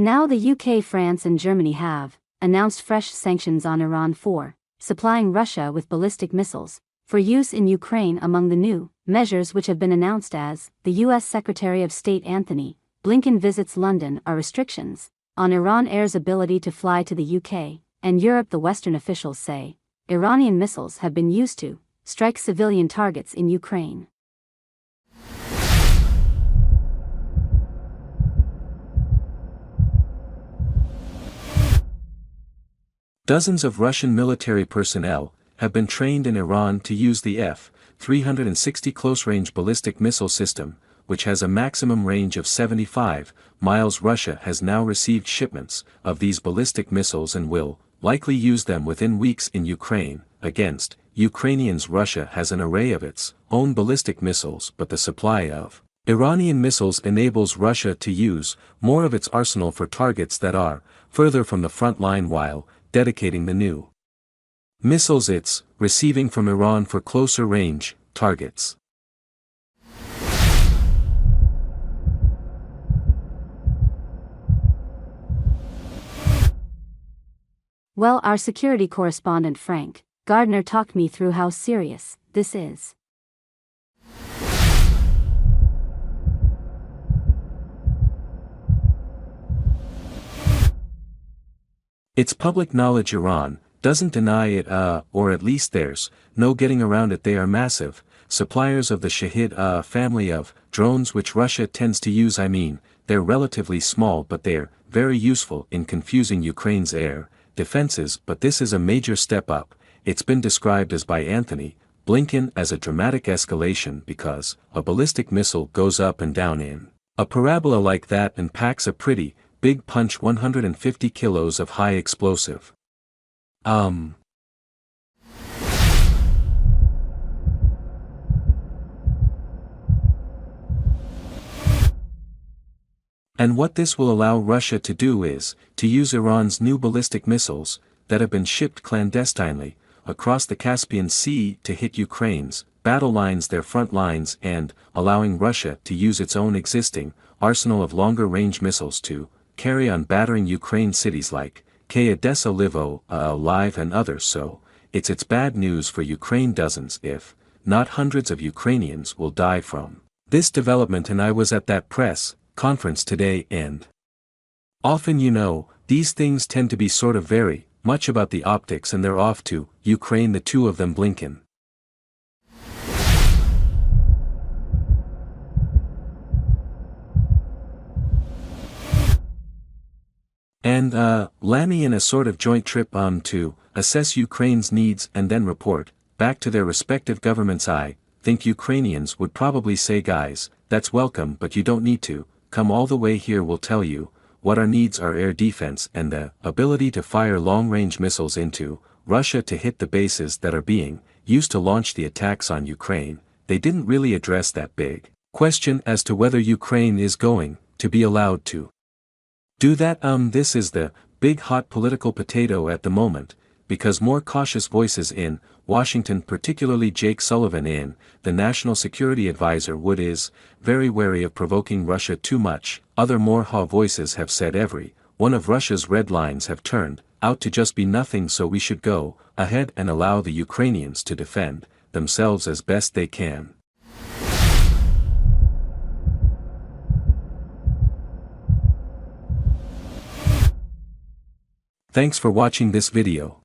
Now the UK, France and Germany have announced fresh sanctions on Iran for supplying Russia with ballistic missiles for use in Ukraine. Among the new measures which have been announced as the U.S. Secretary of State Antony Blinken visits London are restrictions on Iran Air's ability to fly to the UK and Europe. The Western officials say Iranian missiles have been used to strike civilian targets in Ukraine. Dozens of Russian military personnel have been trained in Iran to use the F-360 close-range ballistic missile system, which has a maximum range of 75 miles. Russia has now received shipments of these ballistic missiles and will likely use them within weeks in Ukraine. Against Ukrainians, Russia has an array of its own ballistic missiles, but the supply of Iranian missiles enables Russia to use more of its arsenal for targets that are further from the front line, while dedicating the new missiles it's receiving from Iran for closer range targets. Well, our security correspondent Frank Gardner talked me through how serious this is. It's public knowledge Iran doesn't deny it, or at least there's no getting around it. They are massive suppliers of the Shahid family of drones, which Russia tends to use. I mean, they're relatively small, but they're very useful in confusing Ukraine's air defenses. But this is a major step up. It's been described as by Antony Blinken as a dramatic escalation, because a ballistic missile goes up and down in a parabola like that and packs a pretty big punch. 150 kilos of high explosive. And what this will allow Russia to do is to use Iran's new ballistic missiles that have been shipped clandestinely across the Caspian Sea to hit Ukraine's battle lines, their front lines, and allowing Russia to use its own existing arsenal of longer-range missiles to carry on battering Ukraine cities like Odessa, Lviv, and others. So it's bad news for Ukraine. Dozens, if not hundreds, of Ukrainians will die from this development. And I was at that press conference today, and often, these things tend to be sort of very much about the optics, and they're off to Ukraine, the two of them, Blinken and Lamy, in a sort of joint trip to assess Ukraine's needs and then report back to their respective governments. I think Ukrainians would probably say, guys, that's welcome, but you don't need to come all the way here. We'll tell you what our needs are: air defense and the ability to fire long-range missiles into Russia to hit the bases that are being used to launch the attacks on Ukraine. They didn't really address that big question as to whether Ukraine is going to be allowed to do that. This is the big hot political potato at the moment, because more cautious voices in Washington, particularly Jake Sullivan, the National Security Advisor, is very wary of provoking Russia too much. Other more hawk voices have said every one of Russia's red lines have turned out to just be nothing, so we should go ahead and allow the Ukrainians to defend themselves as best they can. Thanks for watching this video.